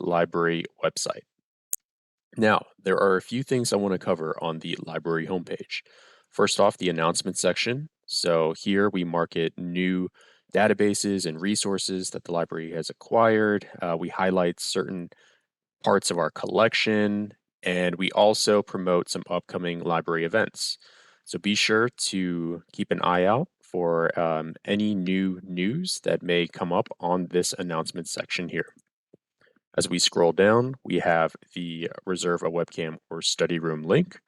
library website. Now, there are a few things I want to cover on the library homepage. First off, the announcement section. So here we market new databases and resources that the library has acquired. We highlight certain parts of our collection, and we also promote some upcoming library events. So be sure to keep an eye out for any new news that may come up on this announcement section here. As we scroll down, we have the reserve a webcam or study room link.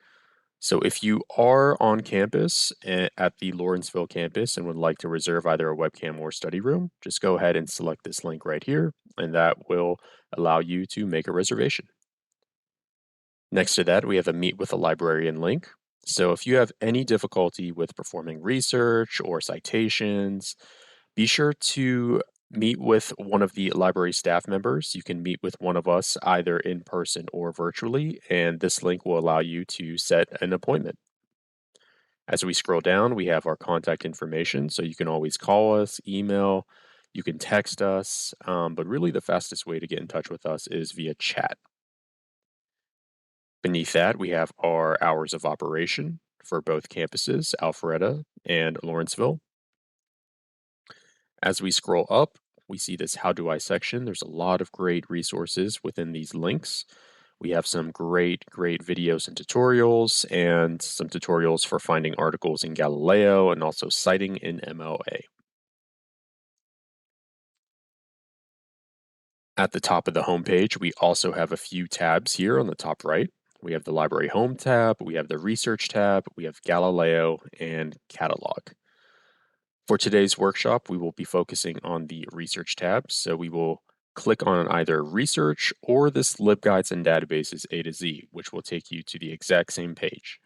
So if you are on campus at the Lawrenceville campus and would like to reserve either a webcam or study room, just go ahead and select this link right here, and that will allow you to make a reservation. Next to that, we have a Meet with a Librarian link. So if you have any difficulty with performing research or citations, be sure to meet with one of the library staff members. You can meet with one of us either in person or virtually, and this link will allow you to set an appointment. As we scroll down, we have our contact information, so you can always call us, email, you can text us, but really the fastest way to get in touch with us is via chat. Beneath that, we have our hours of operation for both campuses, Alpharetta and Lawrenceville. As we scroll up, we see this How Do I section. There's a lot of great resources within these links. We have some great videos and tutorials, and some tutorials for finding articles in Galileo and also citing in MLA. At the top of the homepage, we also have a few tabs here on the top right. We have the Library Home tab, we have the Research tab, we have Galileo, and Catalog. For today's workshop, we will be focusing on the Research tab, so we will click on either Research or this LibGuides and Databases A to Z, which will take you to the exact same page.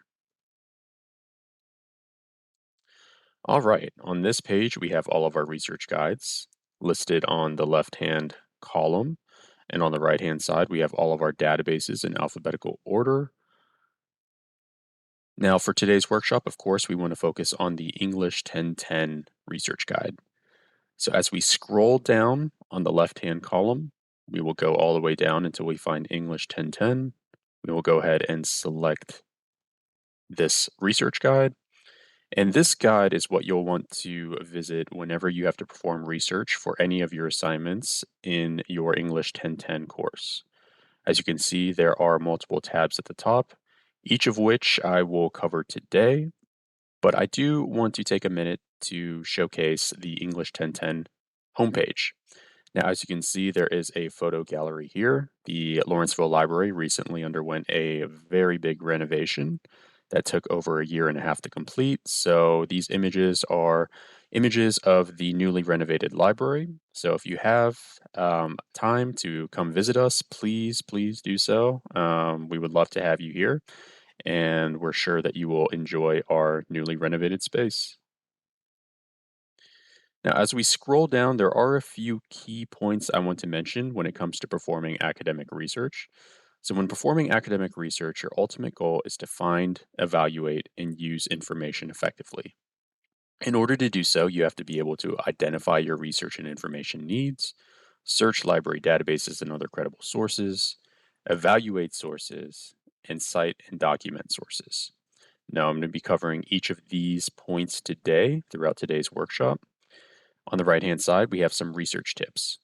All right, on this page, we have all of our research guides listed on the left-hand column. And on the right-hand side, we have all of our databases in alphabetical order. Now, for today's workshop, of course, we want to focus on the English 1010 research guide. So as we scroll down on the left-hand column, we will go all the way down until we find English 1010. We will go ahead and select this research guide. And this guide is what you'll want to visit whenever you have to perform research for any of your assignments in your English 1010 course. As you can see, there are multiple tabs at the top, each of which I will cover today, but I do want to take a minute to showcase the English 1010 homepage. Now, as you can see, there is a photo gallery here. The Lawrenceville Library recently underwent a very big renovation that took over a year and a half to complete. So these images are images of the newly renovated library. So if you have time to come visit us, please do so. We would love to have you here, and we're sure that you will enjoy our newly renovated space. Now, as we scroll down, there are a few key points I want to mention when it comes to performing academic research. So, when performing academic research, your ultimate goal is to find, evaluate, and use information effectively. In order to do so, you have to be able to identify your research and information needs, search library databases and other credible sources, evaluate sources, and cite and document sources. Now, I'm going to be covering each of these points today throughout today's workshop. On the right-hand side, we have some research tips.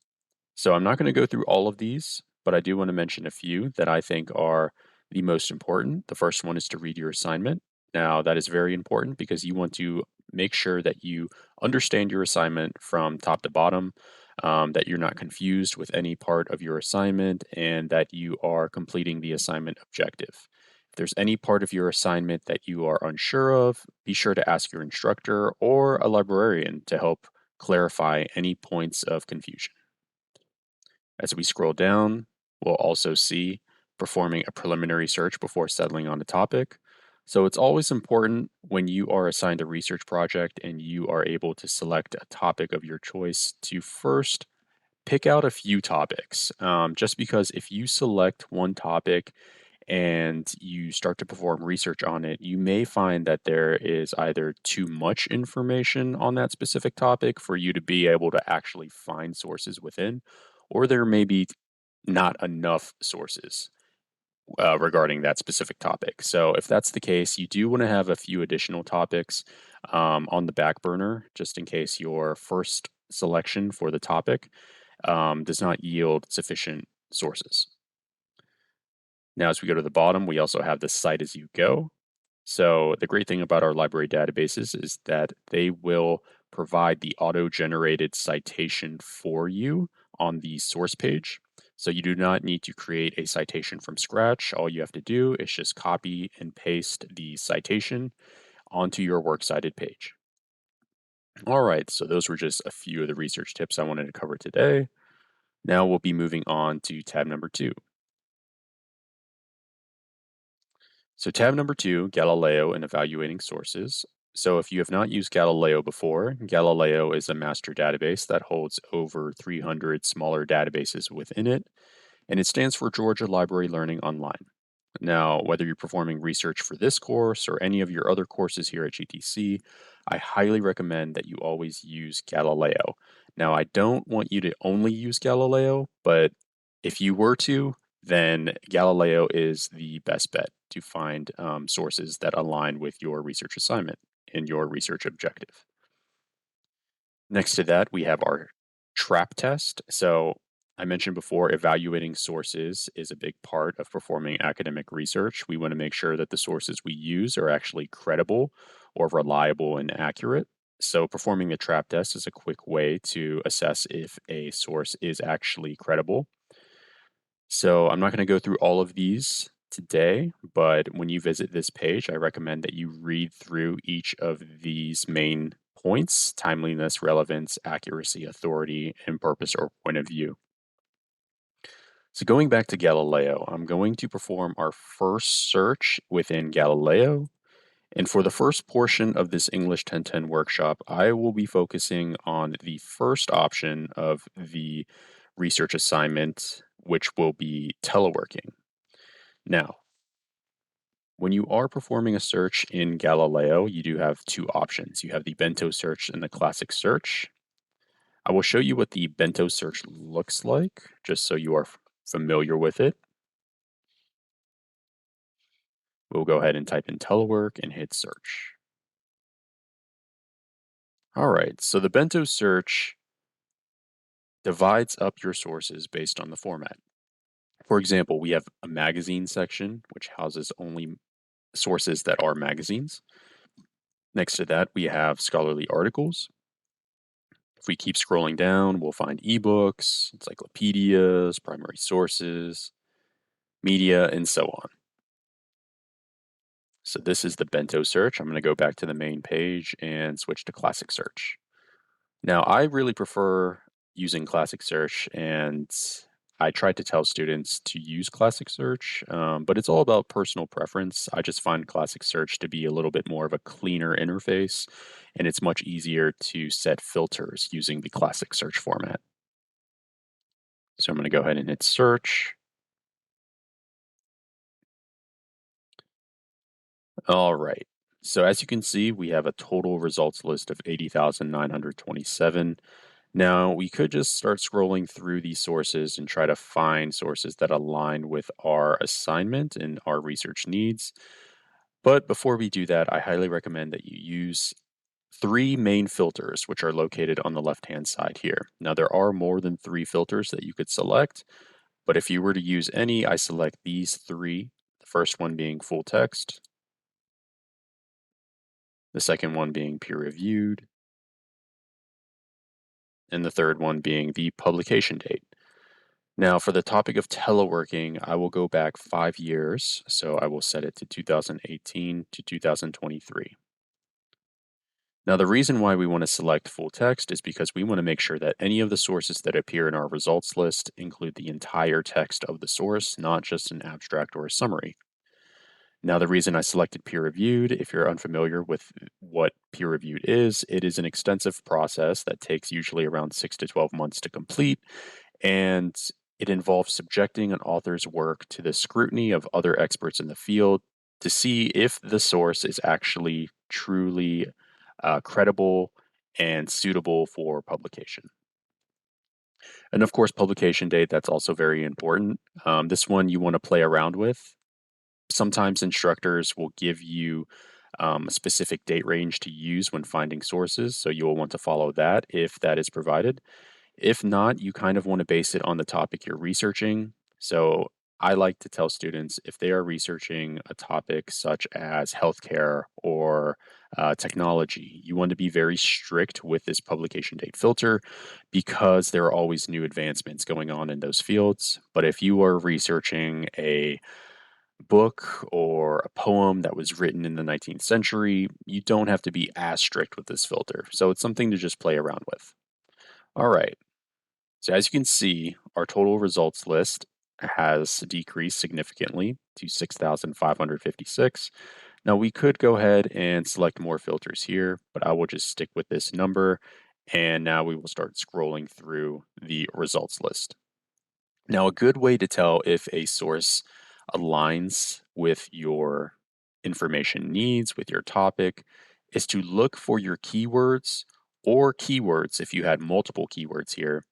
So I'm not going to go through all of these, but I do want to mention a few that I think are the most important. The first one is to read your assignment. Now, that is very important because you want to make sure that you understand your assignment from top to bottom, that you're not confused with any part of your assignment, and that you are completing the assignment objective. If there's any part of your assignment that you are unsure of, be sure to ask your instructor or a librarian to help clarify any points of confusion. As we scroll down, we'll also see performing a preliminary search before settling on a topic. So it's always important when you are assigned a research project and you are able to select a topic of your choice to first pick out a few topics. Just because if you select one topic and you start to perform research on it, you may find that there is either too much information on that specific topic for you to be able to actually find sources within, or there may be not enough sources regarding that specific topic. So if that's the case, you do want to have a few additional topics on the back burner just in case your first selection for the topic does not yield sufficient sources. Now, as we go to the bottom, we also have the cite as you go. So the great thing about our library databases is that they will provide the auto-generated citation for you on the source page. So you do not need to create a citation from scratch. All you have to do is just copy and paste the citation onto your works cited page. All right, so those were just a few of the research tips I wanted to cover today. Now we'll be moving on to tab number 2. So tab number 2, Galileo and evaluating sources. So if you have not used Galileo before, Galileo is a master database that holds over 300 smaller databases within it, and it stands for Georgia Library Learning Online. Now, whether you're performing research for this course or any of your other courses here at GTC, I highly recommend that you always use Galileo. Now, I don't want you to only use Galileo, but if you were to, then Galileo is the best bet to find sources that align with your research assignment and your research objective. Next to that, we have our trap test. So I mentioned before, evaluating sources is a big part of performing academic research. We want to make sure that the sources we use are actually credible or reliable and accurate. So performing the trap test is a quick way to assess if a source is actually credible. So I'm not going to go through all of these today, but when you visit this page, I recommend that you read through each of these main points: timeliness, relevance, accuracy, authority, and purpose or point of view. So going back to Galileo, I'm going to perform our first search within Galileo. And for the first portion of this English 1010 workshop, I will be focusing on the first option of the research assignment, which will be teleworking. Now, when you are performing a search in Galileo, you do have two options. You have the bento search and the classic search. I will show you what the bento search looks like, just so you are familiar with it. We'll go ahead and type in Telework and hit search. All right, so the bento search divides up your sources based on the format. For example, we have a magazine section, which houses only sources that are magazines. Next to that, we have scholarly articles. If we keep scrolling down, we'll find ebooks, encyclopedias, primary sources, media, and so on. So this is the bento search. I'm going to go back to the main page and switch to classic search. Now, I really prefer using classic search, and I try to tell students to use classic search, but it's all about personal preference. I just find classic search to be a little bit more of a cleaner interface, and it's much easier to set filters using the classic search format. So I'm going to go ahead and hit search. All right. So as you can see, we have a total results list of 80,927. Now, we could just start scrolling through these sources and try to find sources that align with our assignment and our research needs. But before we do that, I highly recommend that you use three main filters, which are located on the left-hand side here. Now, there are more than three filters that you could select, but if you were to use any, I select these three. The first one being full text, the second one being peer-reviewed, and the third one being the publication date. Now, for the topic of teleworking, I will go back 5 years. So I will set it to 2018 to 2023. Now, the reason why we want to select full text is because we want to make sure that any of the sources that appear in our results list include the entire text of the source, not just an abstract or a summary. Now, the reason I selected peer reviewed, if you're unfamiliar with what peer reviewed is, it is an extensive process that takes usually around 6 to 12 months to complete, and it involves subjecting an author's work to the scrutiny of other experts in the field to see if the source is actually truly credible and suitable for publication. And of course, publication date, that's also very important. This one you want to play around with. Sometimes instructors will give you a specific date range to use when finding sources, so you'll want to follow that if that is provided. If not, you kind of want to base it on the topic you're researching. So I like to tell students if they are researching a topic such as healthcare or technology, you want to be very strict with this publication date filter because there are always new advancements going on in those fields. But if you are researching a book or a poem that was written in the 19th century, you don't have to be as strict with this filter. So it's something to just play around with. All right. So as you can see, our total results list has decreased significantly to 6,556. Now we could go ahead and select more filters here, but I will just stick with this number. And now we will start scrolling through the results list. Now, a good way to tell if a source aligns with your information needs, with your topic, is to look for your keywords or keywords if you had multiple keywords here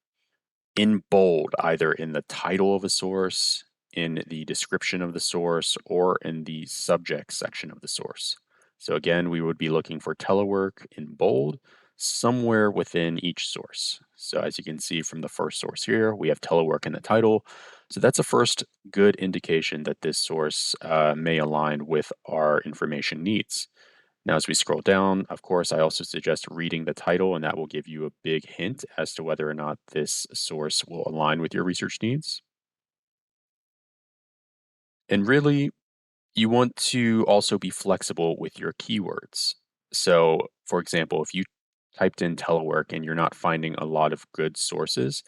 in bold, either in the title of a source, in the description of the source, or in the subject section of the source. So again, we would be looking for telework in bold somewhere within each source. So as you can see from the first source here, we have telework in the title. So that's a first good indication that this source may align with our information needs. Now, as we scroll down, of course, I also suggest reading the title, and that will give you a big hint as to whether or not this source will align with your research needs. And really, you want to also be flexible with your keywords. So, for example, if you typed in telework and you're not finding a lot of good sources,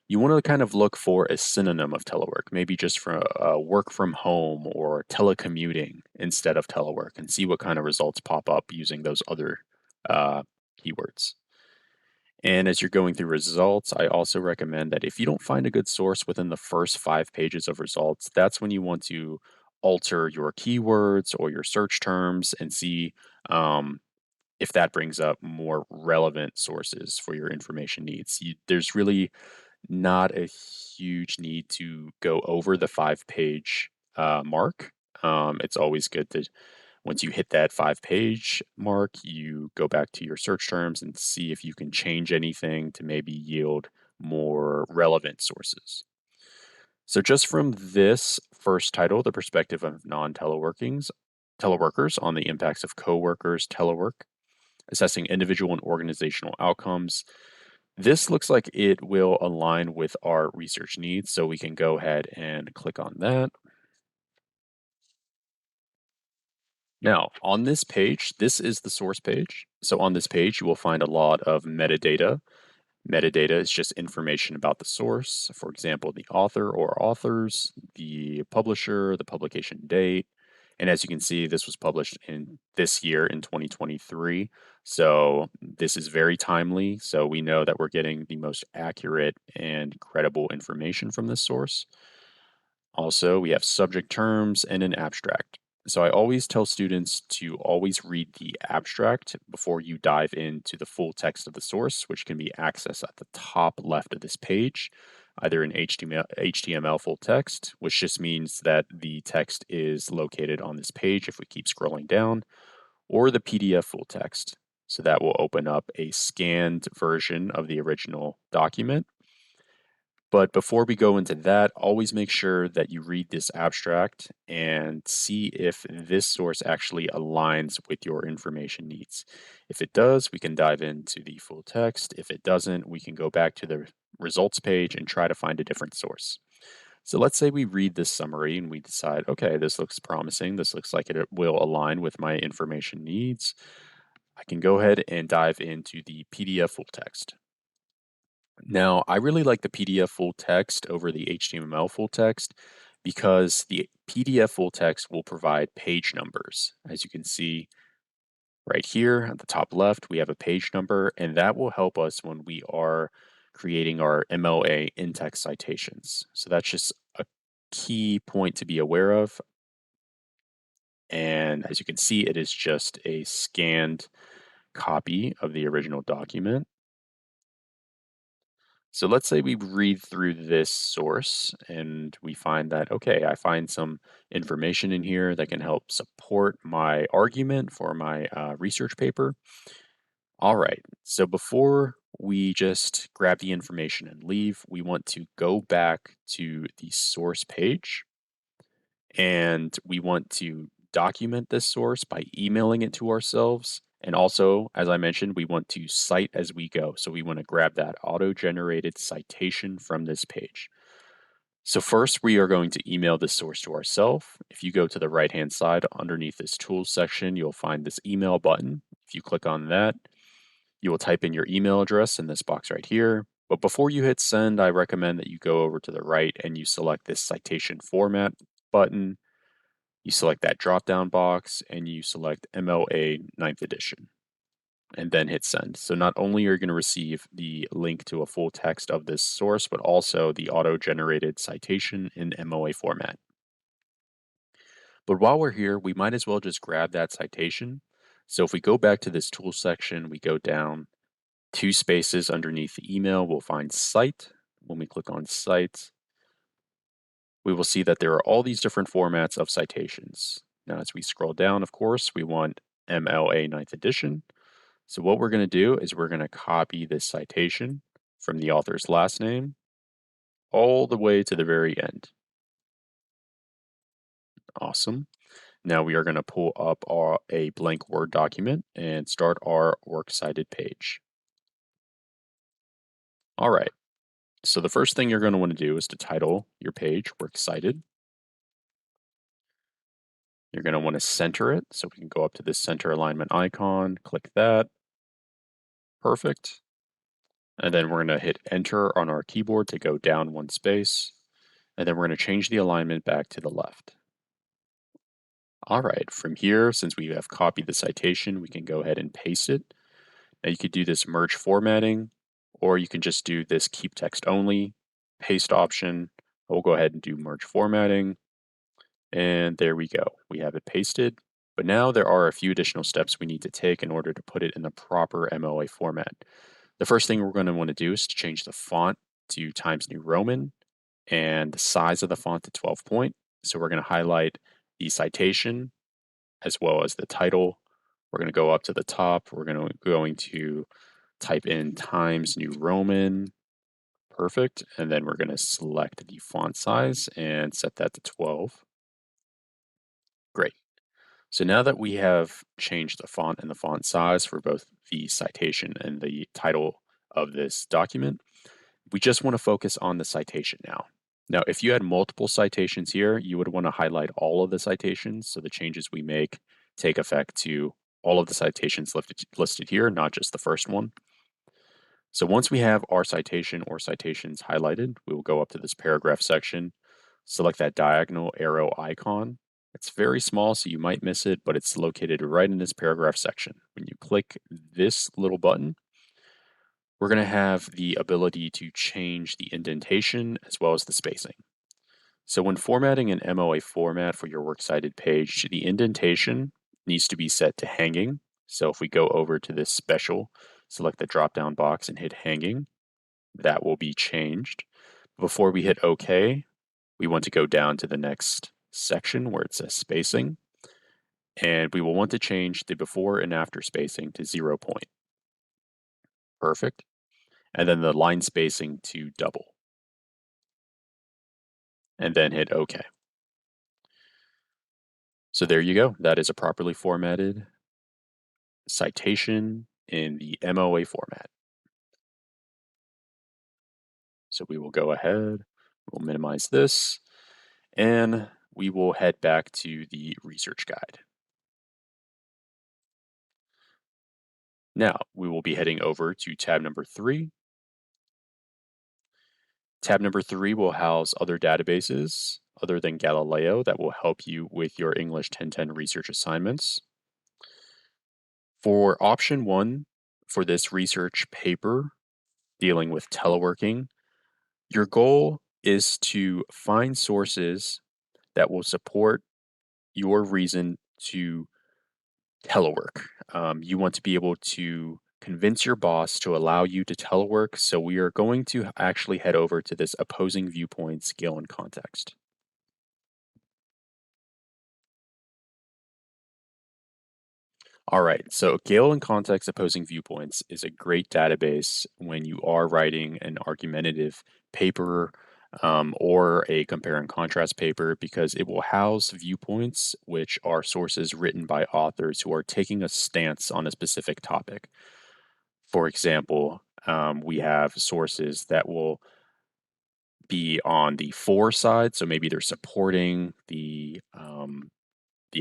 you want to kind of look for a synonym of telework, maybe just for work from home or telecommuting instead of telework, and see what kind of results pop up using those other uh, keywords. And as you're going through results, I also recommend that if you don't find a good source within the first 5 pages of results, that's when you want to alter your keywords or your search terms and see um, if that brings up more relevant sources for your information needs. There's really not a huge need to go over the 5 page mark. It's always good to once you hit that 5 page mark, you go back to your search terms and see if you can change anything to maybe yield more relevant sources. So, just from this first title, the perspective of teleworkers on the impacts of coworkers, telework, assessing individual and organizational outcomes. This looks like it will align with our research needs, so we can go ahead and click on that. Now, on this page, this is the source page. So on this page, you will find a lot of metadata. Metadata is just information about the source. For example, the author or authors, the publisher, the publication date. And as you can see, this was published in this year in 2023. So this is very timely. So we know that we're getting the most accurate and credible information from this source. Also, we have subject terms and an abstract. So I always tell students to always read the abstract before you dive into the full text of the source, which can be accessed at the top left of this page, either in HTML full text, which just means that the text is located on this page if we keep scrolling down, or the PDF full text. So that will open up a scanned version of the original document. But before we go into that, always make sure that you read this abstract and see if this source actually aligns with your information needs. If it does, we can dive into the full text. If it doesn't, we can go back to the results page and try to find a different source. So let's say we read this summary and we decide, okay, this looks promising. This looks like it will align with my information needs. I can go ahead and dive into the PDF full text. Now, I really like the PDF full text over the HTML full text because the PDF full text will provide page numbers. As you can see right here at the top left, we have a page number, and that will help us when we are creating our MLA in-text citations. So that's just a key point to be aware of. And as you can see, it is just a scanned copy of the original document. So let's say we read through this source and we find that, okay, I find some information in here that can help support my argument for my research paper. All right. So before we just grab the information and leave, we want to go back to the source page and we want to document this source by emailing it to ourselves. And also, as I mentioned, we want to cite as we go. So we want to grab that auto generated citation from this page. So first, we are going to email this source to ourselves. If you go to the right-hand side underneath this tools section, you'll find this email button. If you click on that, you will type in your email address in this box right here. But before you hit send, I recommend that you go over to the right and you select this citation format button. You select that drop down box and you select MLA 9th edition and then hit send. So not only are you going to receive the link to a full text of this source, but also the auto generated citation in MLA format. But while we're here, we might as well just grab that citation. So if we go back to this tool section, we go down 2 spaces underneath the email, we'll find cite. When we click on cite, we will see that there are all these different formats of citations. Now, as we scroll down, of course, we want MLA 9th edition. So what we're going to do is we're going to copy this citation from the author's last name all the way to the very end. Awesome. Now we are going to pull up a blank Word document and start our Works Cited page. All right. So the first thing you're going to want to do is to title your page Works Cited. You're going to want to center it. So we can go up to this center alignment icon, click that. Perfect. And then we're going to hit enter on our keyboard to go down 1 space. And then we're going to change the alignment back to the left. All right, from here, since we have copied the citation, we can go ahead and paste it. Now you could do this merge formatting, or you can just do this keep text only, paste option. We'll go ahead and do merge formatting. And there we go. We have it pasted. But now there are a few additional steps we need to take in order to put it in the proper MLA format. The first thing we're going to want to do is to change the font to Times New Roman and the size of the font to 12 point. So we're going to highlight the citation as well as the title. We're going to go up to the top. We're going to type in Times New Roman. Perfect. And then we're going to select the font size and set that to 12. Great. So now that we have changed the font and the font size for both the citation and the title of this document, we just want to focus on the citation now. Now, if you had multiple citations here, you would want to highlight all of the citations so the changes we make take effect to all of the citations listed here, not just the first one. So once we have our citation or citations highlighted, we will go up to this paragraph section, select that diagonal arrow icon. It's very small, so you might miss it, but it's located right in this paragraph section. When you click this little button, we're going to have the ability to change the indentation as well as the spacing. So when formatting an MLA format for your Works Cited page, the indentation needs to be set to hanging. So if we go over to this special, select the drop-down box and hit hanging, that will be changed. Before we hit OK, we want to go down to the next section where it says spacing. And we will want to change the before and after spacing to 0 point. Perfect. And then the line spacing to double. And then hit OK. So there you go. That is a properly formatted citation in the MLA format. So we will go ahead, we'll minimize this, and we will head back to the research guide. Now we will be heading over to tab number 3. Tab number 3 will house other databases other than Galileo that will help you with your English 1010 research assignments. For option 1, for this research paper dealing with teleworking, your goal is to find sources that will support your reason to telework. You want to be able to convince your boss to allow you to telework. So we are going to actually head over to this opposing viewpoint scale and context. All right, so Gale and Context Opposing Viewpoints is a great database when you are writing an argumentative paper or a compare and contrast paper because it will house viewpoints which are sources written by authors who are taking a stance on a specific topic. For example, we have sources that will be on the for side, so maybe they're supporting the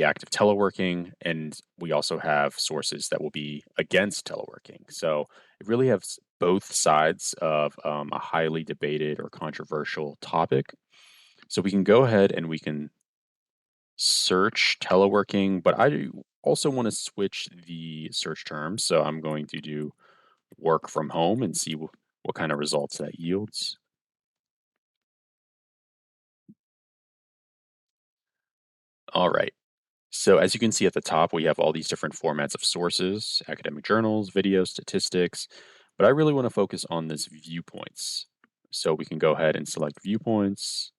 act of teleworking, and we also have sources that will be against teleworking. So it really has both sides of a highly debated or controversial topic. So we can go ahead and we can search teleworking, but I also want to switch the search terms. So I'm going to do work from home and see what kind of results that yields. All right. So as you can see at the top, we have all these different formats of sources, academic journals, videos, statistics, but I really want to focus on this viewpoints. So we can go ahead and select viewpoints.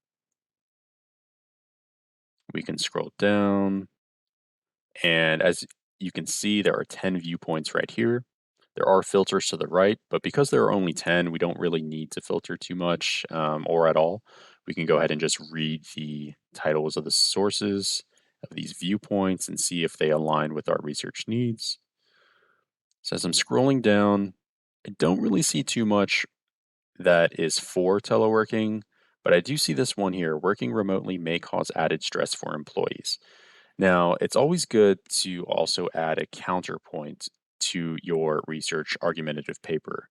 We can scroll down, and as you can see, there are 10 viewpoints right here. There are filters to the right, but because there are only 10, we don't really need to filter too much or at all. We can go ahead and just read the titles of the sources of these viewpoints and see if they align with our research needs. So as I'm scrolling down, I don't really see too much that is for teleworking, but I do see this one here: working remotely may cause added stress for employees. Now, it's always good to also add a counterpoint to your research argumentative paper.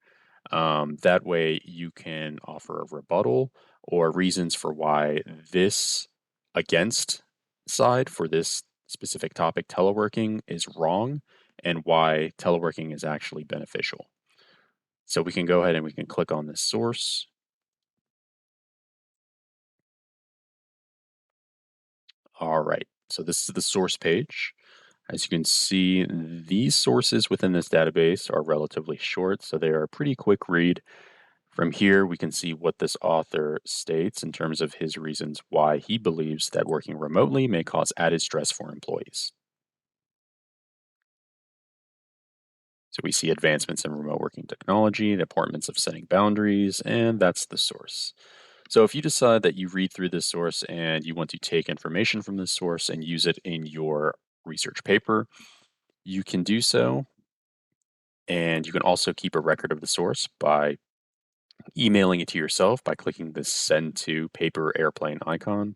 That way, you can offer a rebuttal or reasons for why this against side for this specific topic, teleworking, is wrong and why teleworking is actually beneficial. So we can go ahead and we can click on this source. All right. So this is the source page. As you can see, these sources within this database are relatively short, so they are a pretty quick read. From here, we can see what this author states in terms of his reasons why he believes that working remotely may cause added stress for employees. So we see advancements in remote working technology, the importance of setting boundaries, and that's the source. So if you decide that you read through this source and you want to take information from this source and use it in your research paper, you can do so. And you can also keep a record of the source by emailing it to yourself by clicking the send to paper airplane icon,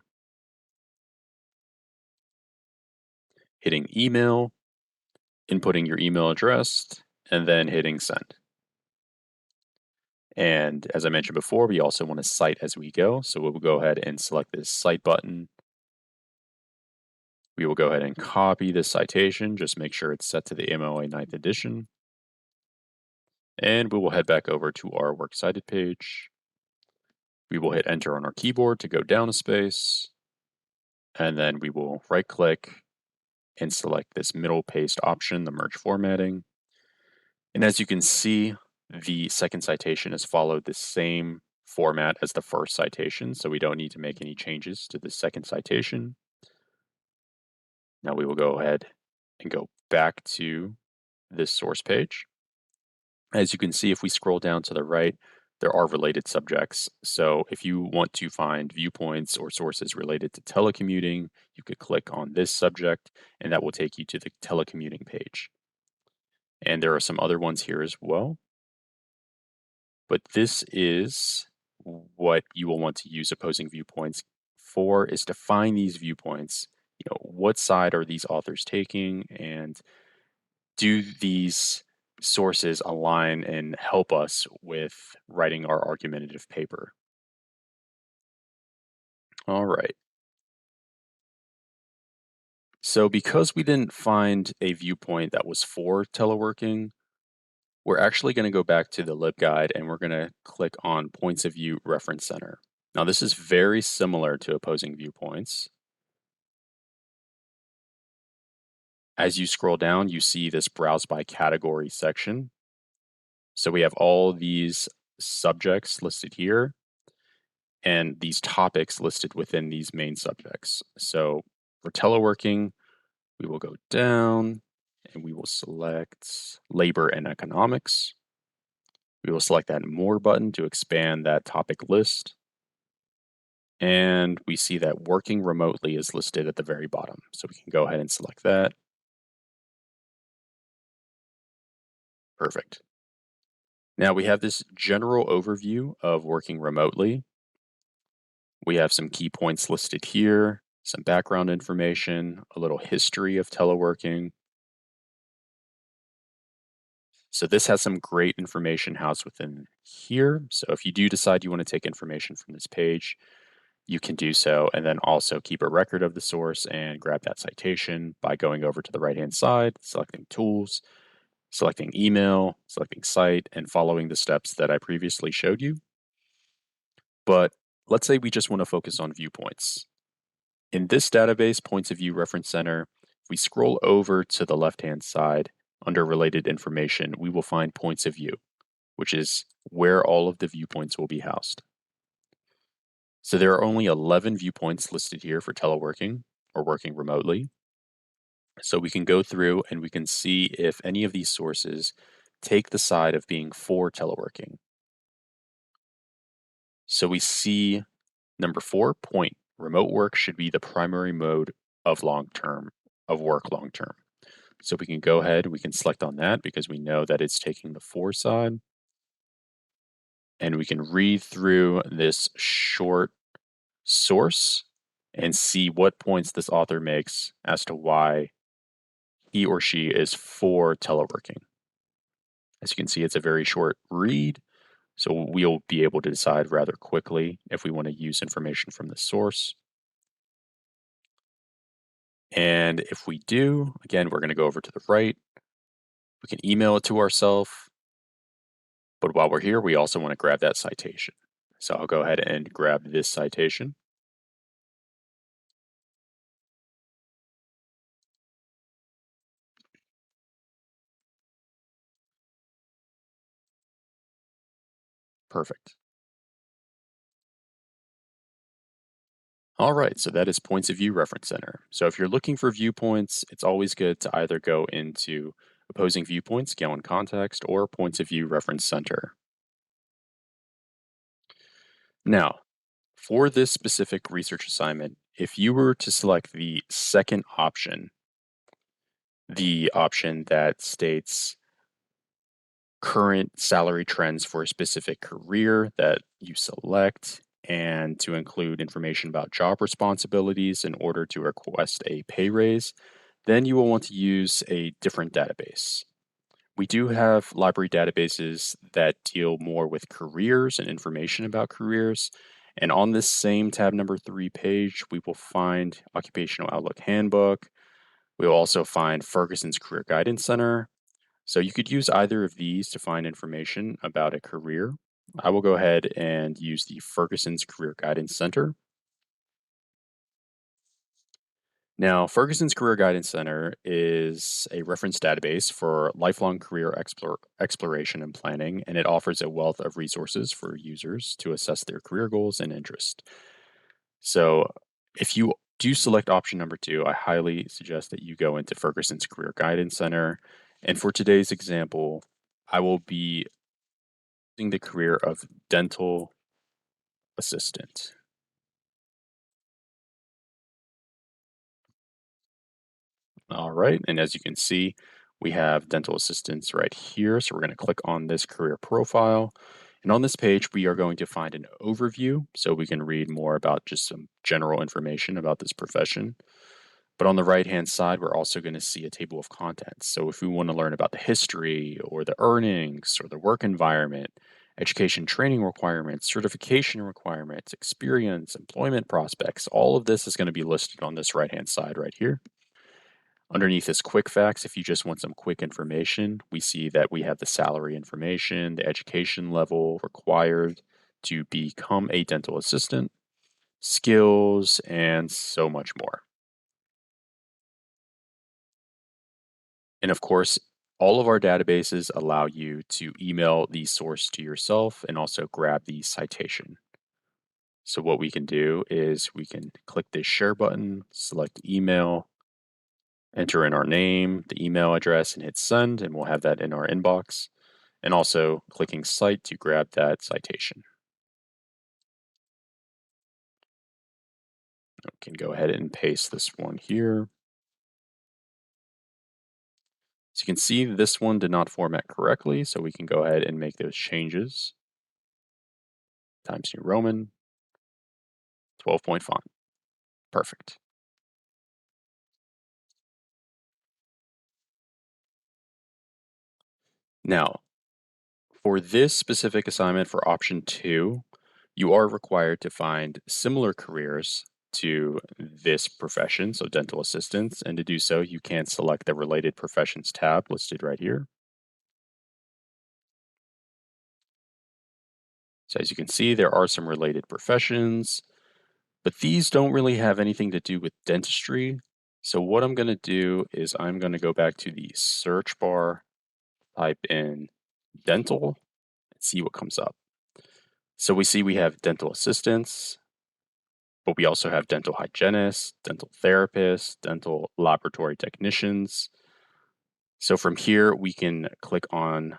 hitting email, inputting your email address, and then hitting send. And as I mentioned before, we also want to cite as we go. So we'll go ahead and select this cite button. We will go ahead and copy this citation, just make sure it's set to the MLA ninth edition. And we will head back over to our Works Cited page. We will hit enter on our keyboard to go down a space. And then we will right click and select this middle paste option, the merge formatting. And as you can see, the second citation has followed the same format as the first citation, so we don't need to make any changes to the second citation. Now we will go ahead and go back to this source page. As you can see, if we scroll down to the right, there are related subjects. So if you want to find viewpoints or sources related to telecommuting, you could click on this subject and that will take you to the telecommuting page. And there are some other ones here as well. But this is what you will want to use opposing viewpoints for, is to find these viewpoints. What side are these authors taking, and do these sources align and help us with writing our argumentative paper? All right. So because we didn't find a viewpoint that was for teleworking, we're actually going to go back to the LibGuide and we're going to click on Points of View Reference Center. Now, this is very similar to opposing viewpoints. As you scroll down, you see this Browse by Category section. So we have all these subjects listed here and these topics listed within these main subjects. So for teleworking, we will go down and we will select labor and economics. We will select that more button to expand that topic list. And we see that working remotely is listed at the very bottom. So we can go ahead and select that. Perfect. Now we have this general overview of working remotely. We have some key points listed here, some background information, a little history of teleworking. So this has some great information housed within here. So if you do decide you want to take information from this page, you can do so and then also keep a record of the source and grab that citation by going over to the right-hand side, selecting Tools, selecting Email, selecting Cite, and following the steps that I previously showed you. But let's say we just want to focus on viewpoints. In this database, Points of View Reference Center, if we scroll over to the left-hand side under Related Information, we will find Points of View, which is where all of the viewpoints will be housed. So there are only 11 viewpoints listed here for teleworking or working remotely. So we can go through and we can see if any of these sources take the side of being for teleworking. So we see number 4 point, remote work should be the primary mode of work long term. So we can go ahead, we can select on that because we know that it's taking the for side. And we can read through this short source and see what points this author makes as to why he or she is for teleworking. As you can see, it's a very short read, so we'll be able to decide rather quickly if we want to use information from the source. And if we do, again, we're going to go over to the right. We can email it to ourselves, but while we're here, we also want to grab that citation. So I'll go ahead and grab this citation. Perfect. All right, so that is Points of View Reference Center. So if you're looking for viewpoints, it's always good to either go into Opposing Viewpoints, Scale and Context, or Points of View Reference Center. Now, for this specific research assignment, if you were to select the second option, the option that states current salary trends for a specific career that you select, and to include information about job responsibilities in order to request a pay raise, then you will want to use a different database. We do have library databases that deal more with careers and information about careers. And on this same tab number 3 page, we will find Occupational Outlook Handbook. We will also find Ferguson's Career Guidance Center. So you could use either of these to find information about a career. I will go ahead and use the Ferguson's Career Guidance Center. Now, Ferguson's Career Guidance Center is a reference database for lifelong career exploration and planning, and it offers a wealth of resources for users to assess their career goals and interests. So, if you do select option number 2, I highly suggest that you go into Ferguson's Career Guidance Center. And for today's example, I will be using the career of dental assistant. All right, and as you can see, we have dental assistants right here. So we're going to click on this career profile. And on this page, we are going to find an overview so we can read more about just some general information about this profession. But on the right-hand side, we're also going to see a table of contents. So if we want to learn about the history or the earnings or the work environment, education training requirements, certification requirements, experience, employment prospects, all of this is going to be listed on this right-hand side right here. Underneath is quick facts. If you just want some quick information, we see that we have the salary information, the education level required to become a dental assistant, skills, and so much more. And of course, All of our databases allow you to email the source to yourself and also grab the citation. So what we can do is we can click this share button, select email, enter in our name, the email address, and hit send, and we'll have that in our inbox. And also clicking cite to grab that citation. We can go ahead and paste this one here. So you can see this one did not format correctly, so we can go ahead and make those changes. Times New Roman, 12-point font. Perfect. Now, for this specific assignment for option 2, you are required to find similar careers to this profession, so dental assistants, and to do so, you can select the Related Professions tab listed right here. So as you can see, there are some related professions, but these don't really have anything to do with dentistry. So what I'm going to do is I'm going to go back to the search bar, type in dental, and see what comes up. So we see we have dental assistants, but we also have dental hygienists, dental therapists, dental laboratory technicians. So from here, we can click on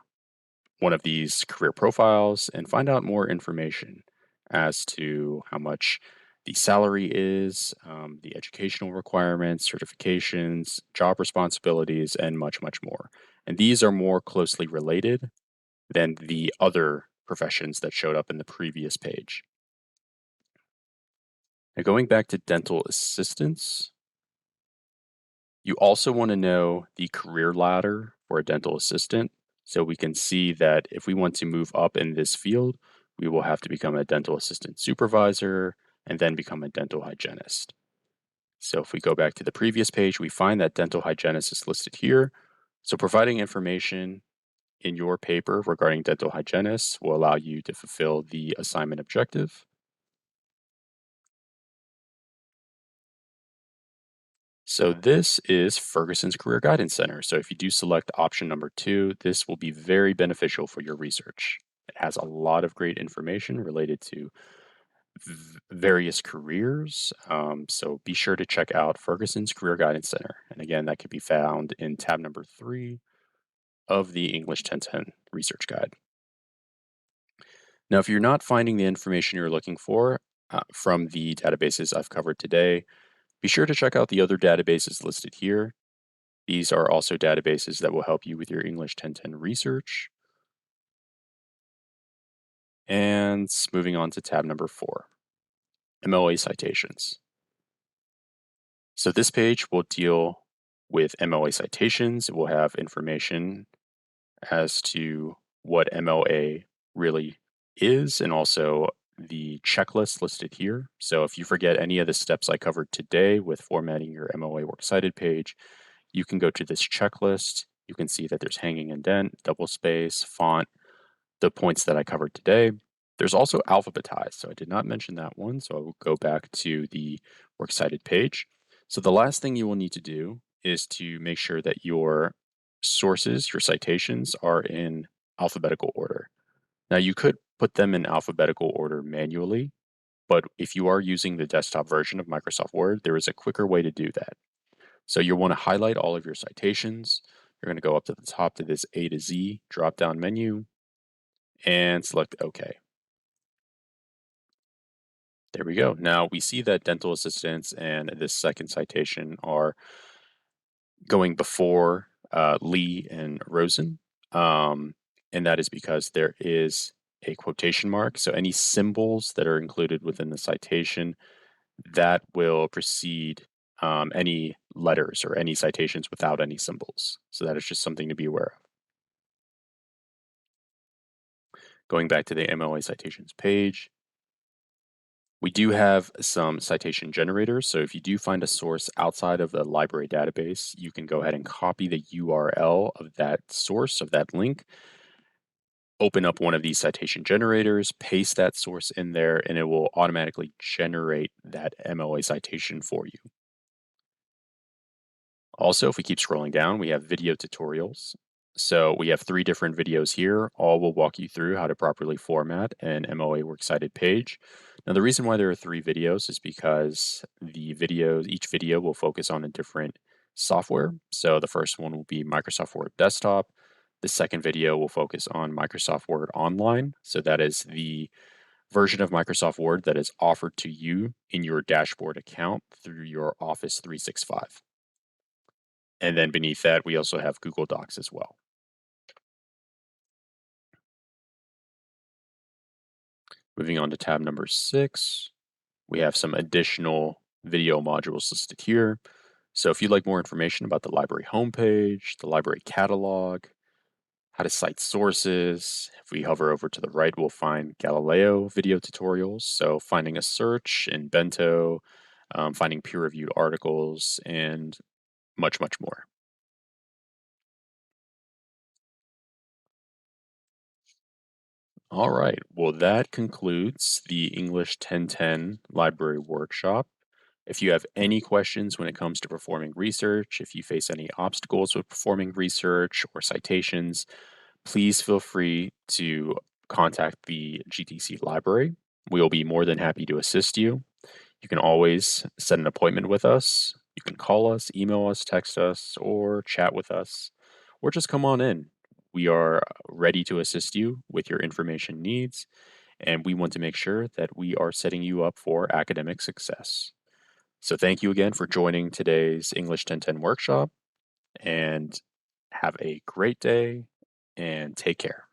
one of these career profiles and find out more information as to how much the salary is, the educational requirements, certifications, job responsibilities, and much, much more. And these are more closely related than the other professions that showed up in the previous page. Now, going back to dental assistants, you also want to know the career ladder for a dental assistant. So we can see that if we want to move up in this field, we will have to become a dental assistant supervisor and then become a dental hygienist. So if we go back to the previous page, we find that dental hygienist is listed here. So providing information in your paper regarding dental hygienists will allow you to fulfill the assignment objective. So this is Ferguson's Career Guidance Center. So if you do select option number 2, this will be very beneficial for your research. It has a lot of great information related to various careers. So be sure to check out Ferguson's Career Guidance Center. And again, that can be found in tab number 3 of the English 1010 Research Guide. Now, if you're not finding the information you're looking for from the databases I've covered today, be sure to check out the other databases listed here. These are also databases that will help you with your English 1010 research. And moving on to tab number 4, MLA Citations. So this page will deal with MLA citations. It will have information as to what MLA really is and also the checklist listed here. So if you forget any of the steps I covered today with formatting your MLA Works Cited page, you can go to this checklist. You can see that there's hanging indent, double space, font, the points that I covered today. There's also alphabetized, so I did not mention that one, so I will go back to the Works Cited page. So the last thing you will need to do is to make sure that your sources, your citations, are in alphabetical order. Now you could put them in alphabetical order manually, but if you are using the desktop version of Microsoft Word, there is a quicker way to do that. So you'll want to highlight all of your citations. You're going to go up to the top to this A to Z drop-down menu and select OK. There we go. Now we see that dental assistants and this second citation are going before Lee and Rosen. And that is because there is a quotation mark. So any symbols that are included within the citation, that will precede any letters or any citations without any symbols. So that is just something to be aware of. Going back to the MLA citations page, we do have some citation generators. So if you do find a source outside of the library database, you can go ahead and copy the URL of that source, of that link, open up one of these citation generators, paste that source in there, and it will automatically generate that MLA citation for you. Also, if we keep scrolling down, we have video tutorials. So we have three different videos here. All will walk you through how to properly format an MLA Works Cited page. Now, the reason why there are three videos is because each video will focus on a different software. So the first one will be Microsoft Word Desktop. The second video will focus on Microsoft Word Online. So that is the version of Microsoft Word that is offered to you in your dashboard account through your Office 365. And then beneath that, we also have Google Docs as well. Moving on to tab number 6, we have some additional video modules listed here. So if you'd like more information about the library homepage, the library catalog, how to cite sources, if we hover over to the right, we'll find Galileo video tutorials. So finding a search in Bento, finding peer-reviewed articles, and much, much more. All right. Well, that concludes the English 1010 Library Workshop. If you have any questions when it comes to performing research, if you face any obstacles with performing research or citations, please feel free to contact the GTC library. We will be more than happy to assist you. You can always set an appointment with us. You can call us, email us, text us, or chat with us, or just come on in. We are ready to assist you with your information needs, and we want to make sure that we are setting you up for academic success. So, thank you again for joining today's English 1010 workshop, and have a great day and take care.